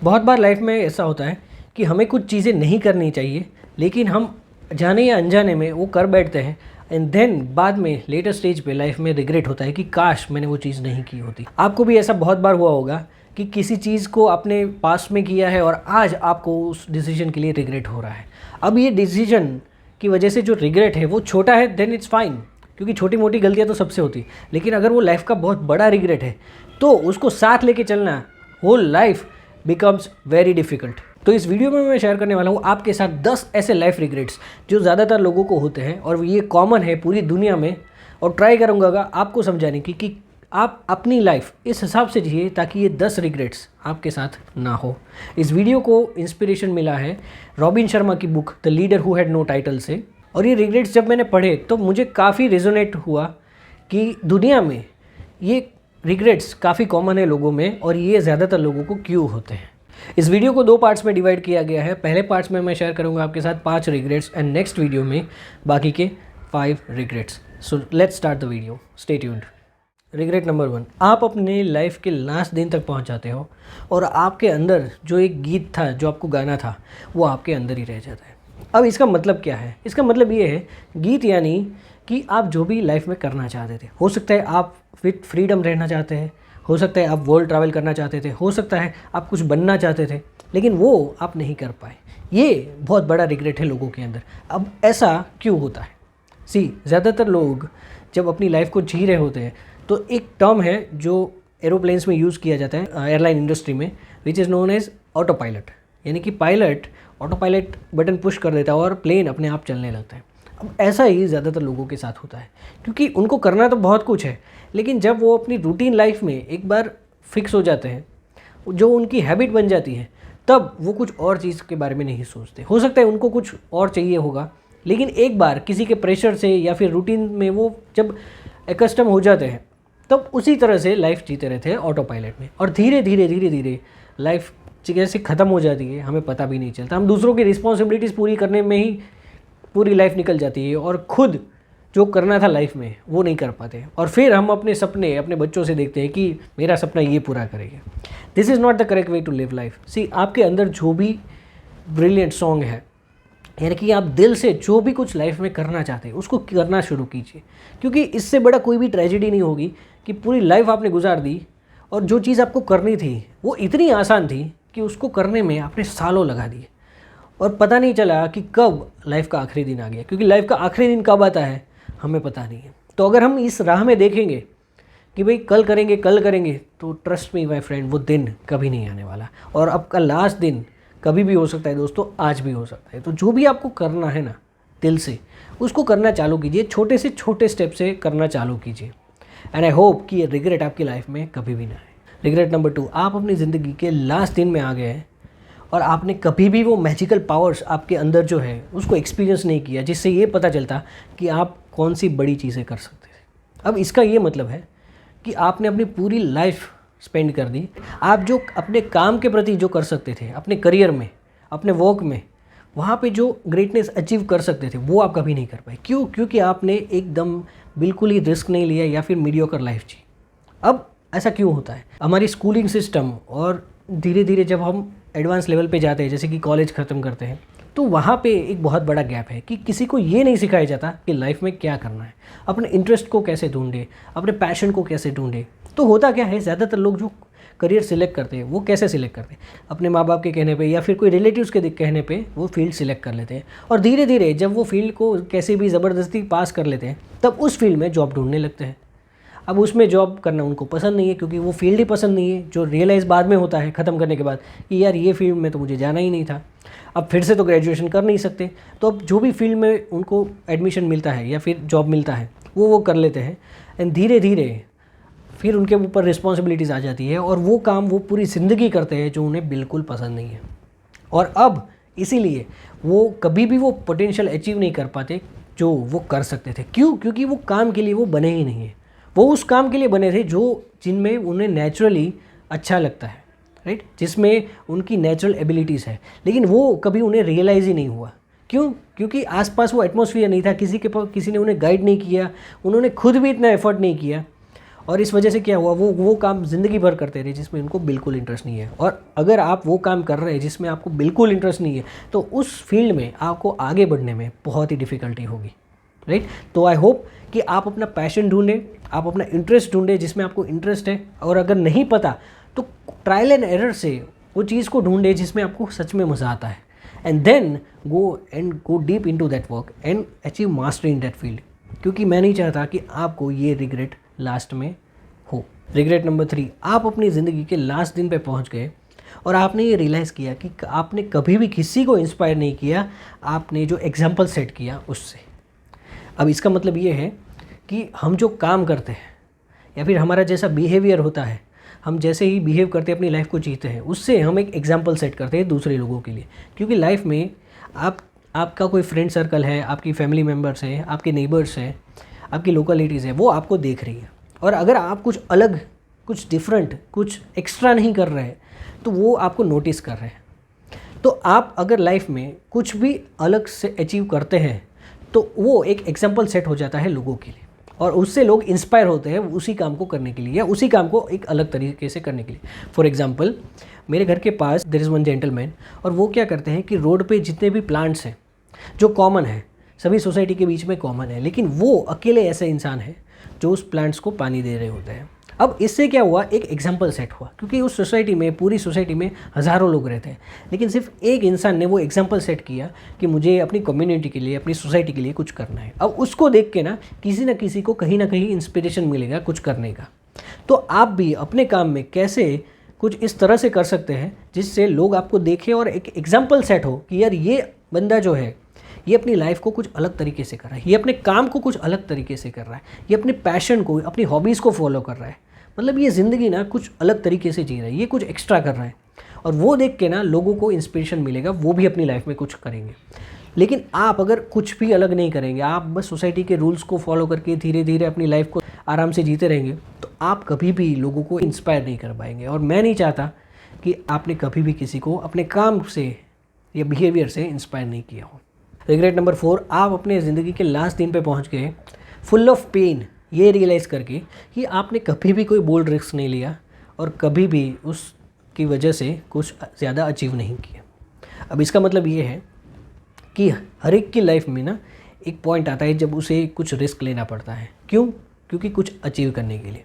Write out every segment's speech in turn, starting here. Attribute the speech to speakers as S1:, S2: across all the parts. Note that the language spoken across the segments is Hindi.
S1: बहुत बार लाइफ में ऐसा होता है कि हमें कुछ चीज़ें नहीं करनी चाहिए, लेकिन हम जाने या अनजाने में वो कर बैठते हैं एंड देन बाद में लेटर स्टेज पे लाइफ में रिग्रेट होता है कि काश मैंने वो चीज़ नहीं की होती। आपको भी ऐसा बहुत बार हुआ होगा कि किसी चीज़ को आपने पास्ट में किया है और आज आपको उस डिसीजन के लिए रिग्रेट हो रहा है। अब ये डिसीजन की वजह से जो रिग्रेट है वो छोटा है, देन इट्स फाइन, क्योंकि छोटी मोटी गलतियाँ तो सबसे होती, लेकिन अगर वो लाइफ का बहुत बड़ा रिग्रेट है तो उसको साथ लेके चलना whole life becomes very difficult. तो इस वीडियो में मैं शेयर करने वाला हूँ आपके साथ 10 ऐसे लाइफ रिग्रेट्स जो ज़्यादातर लोगों को होते हैं और ये कॉमन है पूरी दुनिया में, और ट्राई करूँगा आपको समझाने की कि आप अपनी लाइफ इस हिसाब से जिए ताकि ये 10 रिग्रेट्स आपके साथ ना हो। इस वीडियो को इंस्पिरेशन मिला है रॉबिन शर्मा की book the leader who had no title से, और ये रिग्रेट्स जब मैंने पढ़े तो मुझे काफ़ी रेजोनेट हुआ कि दुनिया में ये रिग्रेट्स काफ़ी कॉमन है लोगों में और ये ज़्यादातर लोगों को क्यों होते हैं। इस वीडियो को 2 पार्ट्स में डिवाइड किया गया है। पहले पार्ट्स में मैं शेयर करूंगा आपके साथ 5 रिग्रेट्स एंड नेक्स्ट वीडियो में बाकी के 5 regrets. So let's start the video, stay tuned. Regret number 1, आप अपने लाइफ के लास्ट दिन तक पहुंच जाते हो और आपके अंदर जो एक गीत था, जो आपको गाना था, वो आपके अंदर ही रह जाता है। अब इसका मतलब क्या है? इसका मतलब ये है, गीत यानी कि आप जो भी लाइफ में करना चाहते थे, हो सकता है आप विथ फ्रीडम रहना चाहते हैं, हो सकता है आप वर्ल्ड ट्रैवल करना चाहते थे, हो सकता है आप कुछ बनना चाहते थे, लेकिन वो आप नहीं कर पाए। ये बहुत बड़ा रिग्रेट है लोगों के अंदर। अब ऐसा क्यों होता है? ज़्यादातर लोग जब अपनी लाइफ को जी रहे होते हैं तो एक टर्म है जो एरोप्लेन्स में यूज़ किया जाता है एयरलाइन इंडस्ट्री में, which is known as auto pilot, यानी कि pilot auto pilot button push कर देता है और प्लेन अपने आप चलने लगता है। अब ऐसा ही ज़्यादातर लोगों के साथ होता है, क्योंकि उनको करना तो बहुत कुछ है, लेकिन जब वो अपनी रूटीन लाइफ में एक बार फिक्स हो जाते हैं, जो उनकी हैबिट बन जाती है, तब वो कुछ और चीज़ के बारे में नहीं सोचते। हो सकता है उनको कुछ और चाहिए होगा, लेकिन एक बार किसी के प्रेशर से या फिर रूटीन में वो जब एकस्टम हो जाते हैं, तब उसी तरह से लाइफ जीते रहते हैं ऑटो पायलट में, और धीरे धीरे लाइफ जैसे ख़त्म हो जाती है, हमें पता भी नहीं चलता। हम दूसरों की रिस्पॉन्सिबिलिटीज़ पूरी करने में ही पूरी लाइफ निकल जाती है और खुद जो करना था लाइफ में वो नहीं कर पाते, और फिर हम अपने सपने अपने बच्चों से देखते हैं कि मेरा सपना ये पूरा करेगा। This is not the correct way to live life. आपके अंदर जो भी ब्रिलियंट सॉन्ग है, यानी कि आप दिल से जो भी कुछ लाइफ में करना चाहते हैं उसको करना शुरू कीजिए, क्योंकि इससे बड़ा कोई भी ट्रेजेडी नहीं होगी कि पूरी लाइफ आपने गुजार दी और जो चीज़ आपको करनी थी वो इतनी आसान थी कि उसको करने में आपने सालों लगा दिए और पता नहीं चला कि कब लाइफ का आखिरी दिन आ गया, क्योंकि लाइफ का आखिरी दिन कब आता है हमें पता नहीं है। तो अगर हम इस राह में देखेंगे कि भाई कल करेंगे, तो ट्रस्ट मी माय फ्रेंड, वो दिन कभी नहीं आने वाला, और आपका लास्ट दिन कभी भी हो सकता है दोस्तों, आज भी हो सकता है। तो जो भी आपको करना है ना दिल से, उसको करना चालू कीजिए, छोटे से छोटे स्टेप से करना चालू कीजिए, एंड आई होप कि ये रिग्रेट आपकी लाइफ में कभी भी ना आए। रिग्रेट नंबर 2, आप अपनी ज़िंदगी के लास्ट दिन में आ गए हैं और आपने कभी भी वो मैजिकल पावर्स आपके अंदर जो है उसको एक्सपीरियंस नहीं किया, जिससे ये पता चलता कि आप कौन सी बड़ी चीज़ें कर सकते थे। अब इसका ये मतलब है कि आपने अपनी पूरी लाइफ स्पेंड कर दी। आप जो अपने काम के प्रति जो कर सकते थे, अपने करियर में, अपने वर्क में, वहाँ पे जो ग्रेटनेस अचीव कर सकते थे वो आप कभी नहीं कर पाए। क्यों? क्योंकि आपने एकदम बिल्कुल ही रिस्क नहीं लिया या फिर मीडियोकर लाइफ जी। अब ऐसा क्यों होता है? हमारी स्कूलिंग सिस्टम और धीरे धीरे जब हम एडवांस लेवल पे जाते हैं, जैसे कि कॉलेज ख़त्म करते हैं, तो वहाँ पे एक बहुत बड़ा गैप है कि किसी को ये नहीं सिखाया जाता कि लाइफ में क्या करना है, अपने इंटरेस्ट को कैसे ढूंढे, अपने पैशन को कैसे ढूंढे। तो होता क्या है, ज़्यादातर लोग जो करियर सिलेक्ट करते हैं वो कैसे सिलेक्ट करते हैं? अपने माँ बाप के कहने पे या फिर कोई रिलेटिव्स के कहने पे वो फील्ड सिलेक्ट कर लेते हैं, और धीरे धीरे जब वो फील्ड को कैसे भी ज़बरदस्ती पास कर लेते हैं, तब उस फील्ड में जॉब ढूंढने लगते हैं। अब उसमें जॉब करना उनको पसंद नहीं है, क्योंकि वो फील्ड ही पसंद नहीं है, जो रियलाइज़ बाद में होता है ख़त्म करने के बाद कि यार ये फील्ड में तो मुझे जाना ही नहीं था। अब फिर से तो ग्रेजुएशन कर नहीं सकते, तो अब जो भी फील्ड में उनको एडमिशन मिलता है या फिर जॉब मिलता है वो कर लेते हैं, एंड धीरे धीरे फिर उनके ऊपर रिस्पॉन्सिबिलिटीज़ आ जाती है और वो काम वो पूरी ज़िंदगी करते हैं जो उन्हें बिल्कुल पसंद नहीं है। और अब इसीलिए वो कभी भी वो पोटेंशियल अचीव नहीं कर पाते जो वो कर सकते थे। क्यों? क्योंकि वो काम के लिए वो बने ही नहीं है। वो उस काम के लिए बने थे जो जिनमें उन्हें नेचुरली अच्छा लगता है, राइट, जिसमें उनकी नेचुरल एबिलिटीज़ है, लेकिन वो कभी उन्हें रियलाइज़ ही नहीं हुआ। क्यों? क्योंकि आसपास वो एटमॉस्फेयर नहीं था, किसी ने उन्हें गाइड नहीं किया, उन्होंने खुद भी इतना एफर्ट नहीं किया, और इस वजह से क्या हुआ, वो काम ज़िंदगी भर करते रहे जिसमें उनको बिल्कुल इंटरेस्ट नहीं है। और अगर आप वो काम कर रहे हैं जिसमें आपको बिल्कुल इंटरेस्ट नहीं है, तो उस फील्ड में आपको आगे बढ़ने में बहुत ही डिफ़िकल्टी होगी, राइट। तो आई होप कि आप अपना पैशन ढूंढें, आप अपना इंटरेस्ट ढूंढें जिसमें आपको इंटरेस्ट है, और अगर नहीं पता तो ट्रायल एंड एरर से वो चीज़ को ढूंढें जिसमें आपको सच में मज़ा आता है, and then go deep into that work and achieve mastery in that field. क्योंकि मैं नहीं चाहता कि आपको ये रिग्रेट लास्ट में हो। रिग्रेट नंबर 3, आप अपनी ज़िंदगी के लास्ट दिन पे पहुंच गए और आपने ये रियलाइज़ किया कि आपने कभी भी किसी को इंस्पायर नहीं किया, आपने जो एग्जाम्पल सेट किया उससे। अब इसका मतलब ये है कि हम जो काम करते हैं या फिर हमारा जैसा बिहेवियर होता है, हम जैसे ही बिहेव करते हैं अपनी लाइफ को जीते हैं, उससे हम एक एग्जाम्पल सेट करते हैं दूसरे लोगों के लिए। क्योंकि लाइफ में आपका कोई फ्रेंड सर्कल है, आपकी फैमिली मेम्बर्स है, आपके नेबर्स हैं, आपकी लोकेलिटीज़ है, वो आपको देख रही है। और अगर आप कुछ अलग, कुछ डिफरेंट, कुछ एक्स्ट्रा नहीं कर रहे हैं तो वो आपको नोटिस कर रहे हैं। तो आप अगर लाइफ में कुछ भी अलग से अचीव करते हैं तो वो एक एग्जाम्पल सेट हो जाता है लोगों के लिए, और उससे लोग इंस्पायर होते हैं उसी काम को करने के लिए या उसी काम को एक अलग तरीके से करने के लिए। फॉर एग्जाम्पल, मेरे घर के पास देयर इज़ वन जेंटलमैन, और वो क्या करते हैं कि रोड पे जितने भी प्लांट्स हैं जो कॉमन है, सभी सोसाइटी के बीच में कॉमन है, लेकिन वो अकेले ऐसे इंसान है जो उस प्लांट्स को पानी दे रहे होते हैं। अब इससे क्या हुआ, एक एग्जाम्पल सेट हुआ, क्योंकि उस सोसाइटी में, पूरी सोसाइटी में हज़ारों लोग रहते हैं, लेकिन सिर्फ एक इंसान ने वो एग्जाम्पल सेट किया कि मुझे अपनी कम्युनिटी के लिए, अपनी सोसाइटी के लिए कुछ करना है। अब उसको देख के ना किसी को कहीं ना कहीं इंस्पिरेशन मिलेगा कुछ करने का। तो आप भी अपने काम में कैसे कुछ इस तरह से कर सकते हैं जिससे लोग आपको देखें और एक एग्जाम्पल सेट हो कि यार ये बंदा जो है ये अपनी लाइफ को कुछ अलग तरीके से कर रहा है, ये अपने काम को कुछ अलग तरीके से कर रहा है, ये अपने पैशन को, अपनी हॉबीज़ को फॉलो कर रहा है, मतलब ये ज़िंदगी ना कुछ अलग तरीके से जी रहा है, ये कुछ एक्स्ट्रा कर रहा है। और वो देख के ना लोगों को इंस्पिरेशन मिलेगा, वो भी अपनी लाइफ में कुछ करेंगे। लेकिन आप अगर कुछ भी अलग नहीं करेंगे, आप बस सोसाइटी के रूल्स को फॉलो करके धीरे धीरे अपनी लाइफ को आराम से जीते रहेंगे, तो आप कभी भी लोगों को इंस्पायर नहीं कर पाएंगे। और मैं नहीं चाहता कि आपने कभी भी किसी को अपने काम से या बिहेवियर से इंस्पायर नहीं किया हो। रिग्रेट नंबर 4, आप अपने ज़िंदगी के लास्ट दिन पे पहुंच गए फुल ऑफ पेन, ये रियलाइज़ करके कि आपने कभी भी कोई बोल्ड रिस्क नहीं लिया और कभी भी उसकी वजह से कुछ ज़्यादा अचीव नहीं किया। अब इसका मतलब ये है कि हर एक की लाइफ में ना एक पॉइंट आता है जब उसे कुछ रिस्क लेना पड़ता है। क्यों? क्योंकि कुछ अचीव करने के लिए,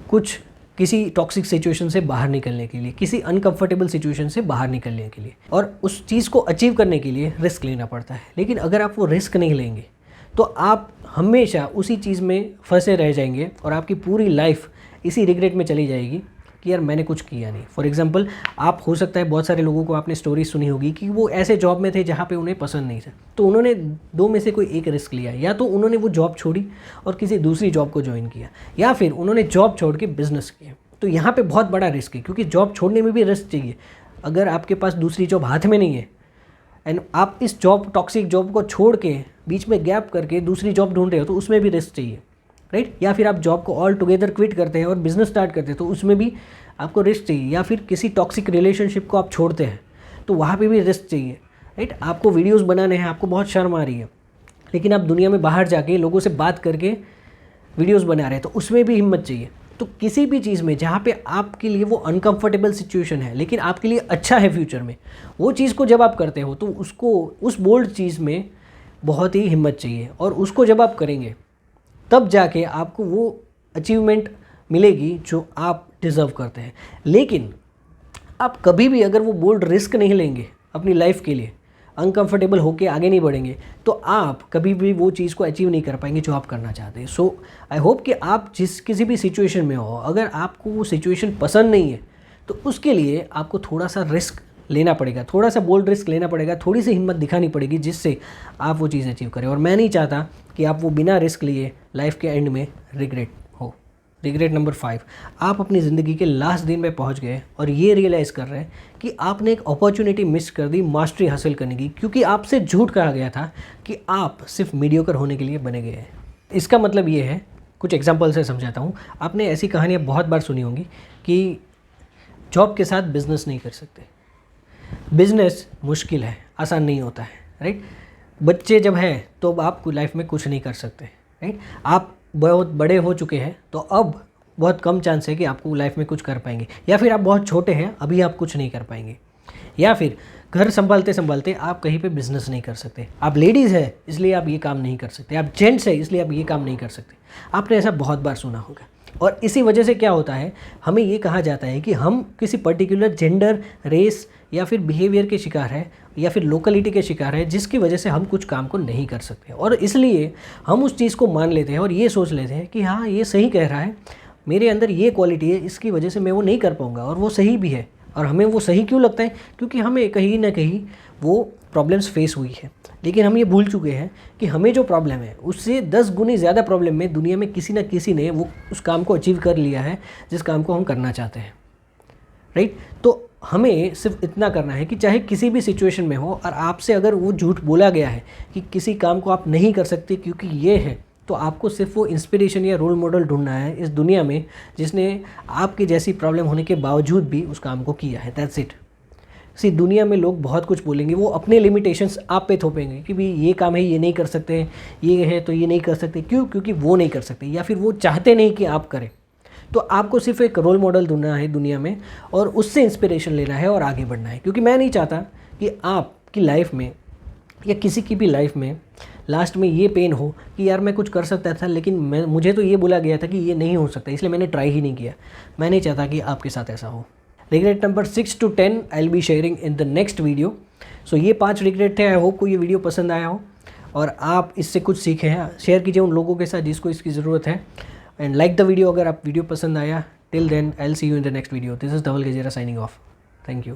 S1: कुछ किसी टॉक्सिक सिचुएशन से बाहर निकलने के लिए, किसी अनकंफर्टेबल सिचुएशन से बाहर निकलने के लिए, और उस चीज़ को अचीव करने के लिए रिस्क लेना पड़ता है। लेकिन अगर आप वो रिस्क नहीं लेंगे तो आप हमेशा उसी चीज़ में फंसे रह जाएंगे और आपकी पूरी लाइफ इसी रिग्रेट में चली जाएगी कि यार मैंने कुछ किया नहीं। फॉर एग्जांपल, आप हो सकता है बहुत सारे लोगों को आपने स्टोरी सुनी होगी कि वो ऐसे जॉब में थे जहाँ पे उन्हें पसंद नहीं था, तो उन्होंने दो में से कोई एक रिस्क लिया, या तो उन्होंने वो जॉब छोड़ी और किसी दूसरी जॉब को ज्वाइन किया, या फिर उन्होंने जॉब छोड़ के बिजनेस किया। तो यहाँ पे बहुत बड़ा रिस्क है, क्योंकि जॉब छोड़ने में भी रिस्क चाहिए। अगर आपके पास दूसरी जॉब हाथ में नहीं है एंड आप इस टॉक्सिक जॉब को छोड़ के बीच में गैप करके दूसरी जॉब ढूंढ रहे हो, तो उसमें भी रिस्क चाहिए, राइट। या फिर आप जॉब को ऑल टुगेदर क्विट करते हैं और बिजनेस स्टार्ट करते हैं, तो उसमें भी आपको रिस्क चाहिए। या फिर किसी टॉक्सिक रिलेशनशिप को आप छोड़ते हैं तो वहाँ पे भी रिस्क चाहिए, राइट। आपको वीडियोस बनाने हैं, आपको बहुत शर्म आ रही है, लेकिन आप दुनिया में बाहर जाके लोगों से बात करके वीडियोस बना रहे हैं, तो उसमें भी हिम्मत चाहिए। तो किसी भी चीज़ में जहाँ पे आपके लिए वो अनकंफर्टेबल सिचुएशन है लेकिन आपके लिए अच्छा है फ्यूचर में, वो चीज़ को जब आप करते हो तो उसको, उस बोल्ड चीज़ में बहुत ही हिम्मत चाहिए, और उसको जब आप करेंगे तब जाके आपको वो अचीवमेंट मिलेगी जो आप डिज़र्व करते हैं। लेकिन आप कभी भी अगर वो बोल्ड रिस्क नहीं लेंगे अपनी लाइफ के लिए, अनकंफर्टेबल होके आगे नहीं बढ़ेंगे, तो आप कभी भी वो चीज़ को अचीव नहीं कर पाएंगे जो आप करना चाहते हैं। सो आई होप कि आप किसी भी सिचुएशन में हो, अगर आपको वो सिचुएशन पसंद नहीं है तो उसके लिए आपको थोड़ा सा रिस्क लेना पड़ेगा, थोड़ा सा बोल्ड रिस्क लेना पड़ेगा, थोड़ी सी हिम्मत दिखानी पड़ेगी जिससे आप वो चीज़ अचीव करें। और मैं नहीं चाहता कि आप वो बिना रिस्क लिए लाइफ के एंड में रिग्रेट हो। रिग्रेट नंबर 5, आप अपनी ज़िंदगी के लास्ट दिन में पहुंच गए और ये रियलाइज़ कर रहे हैं कि आपने एक अपॉर्चुनिटी मिस कर दी मास्टरी हासिल करने की, क्योंकि आपसे झूठ कहा गया था कि आप सिर्फ मीडियोकर होने के लिए बने गए हैं। इसका मतलब ये है, कुछ एग्जाम्पल से समझाता हूँ। आपने ऐसी कहानियाँ बहुत बार सुनी होंगी कि जॉब के साथ बिजनेस नहीं कर सकते, बिजनेस मुश्किल है, आसान नहीं होता है, राइट। बच्चे जब हैं तो आप लाइफ में कुछ नहीं कर सकते, राइट। आप बहुत बड़े हो चुके हैं तो अब बहुत कम चांस है कि आपको लाइफ में कुछ कर पाएंगे, या फिर आप बहुत छोटे हैं, अभी आप कुछ नहीं कर पाएंगे, या फिर घर संभालते संभालते आप कहीं पे बिजनेस नहीं कर सकते। आप लेडीज़ है इसलिए आप ये काम नहीं कर सकते, आप जेंट्स है इसलिए आप ये काम नहीं कर सकते। आपने ऐसा बहुत बार सुना होगा। और इसी वजह से क्या होता है, हमें ये कहा जाता है कि हम किसी पर्टिकुलर जेंडर, रेस या फिर बिहेवियर के शिकार है, या फिर लोकलिटी के शिकार है, जिसकी वजह से हम कुछ काम को नहीं कर सकते। और इसलिए हम उस चीज़ को मान लेते हैं और ये सोच लेते हैं कि हाँ ये सही कह रहा है, मेरे अंदर ये क्वालिटी है, इसकी वजह से मैं वो नहीं कर पाऊँगा। और वो सही भी है। और हमें वो सही क्यों लगता है? क्योंकि हमें कहीं ना कहीं वो प्रॉब्लम्स फेस हुई है। लेकिन हम ये भूल चुके हैं कि हमें जो प्रॉब्लम है उससे 10 गुनी ज़्यादा प्रॉब्लम में दुनिया में किसी न किसी ने वो उस काम को अचीव कर लिया है जिस काम को हम करना चाहते हैं, राइट। तो हमें सिर्फ इतना करना है कि चाहे किसी भी सिचुएशन में हो, और आपसे अगर वो झूठ बोला गया है कि किसी काम को आप नहीं कर सकते क्योंकि ये है, तो आपको सिर्फ वो इंस्पिरेशन या रोल मॉडल ढूंढना है इस दुनिया में जिसने आपकी जैसी प्रॉब्लम होने के बावजूद भी उस काम को किया है। That's it. सी दुनिया में लोग बहुत कुछ बोलेंगे, वो अपने लिमिटेशंस आप पे थोपेंगे कि भाई ये काम है ये नहीं कर सकते, ये है तो ये नहीं कर सकते। क्यों? क्योंकि वो नहीं कर सकते, या फिर वो चाहते नहीं कि आप करें। तो आपको सिर्फ एक रोल मॉडल ढूंढना है दुनिया में और उससे इंस्पिरेशन लेना है और आगे बढ़ना है। क्योंकि मैं नहीं चाहता कि आपकी लाइफ में या किसी की भी लाइफ में लास्ट में ये पेन हो कि यार मैं कुछ कर सकता था लेकिन मुझे तो ये बोला गया था कि ये नहीं हो सकता, इसलिए मैंने ट्राई ही नहीं किया। मैं नहीं चाहता कि आपके साथ ऐसा हो। Regret number 6 to 10 I will be sharing in the next video. So ये 5 रिग्रेट थे। आई होप को ये वीडियो पसंद आया हो और आप इससे कुछ सीखे हैं। शेयर कीजिए उन लोगों के साथ जिसको इसकी ज़रूरत है, एंड लाइक द वीडियो अगर आप वीडियो पसंद आया। Till then I will see you in the next video. This is Dhaval Gajera signing off. Thank you.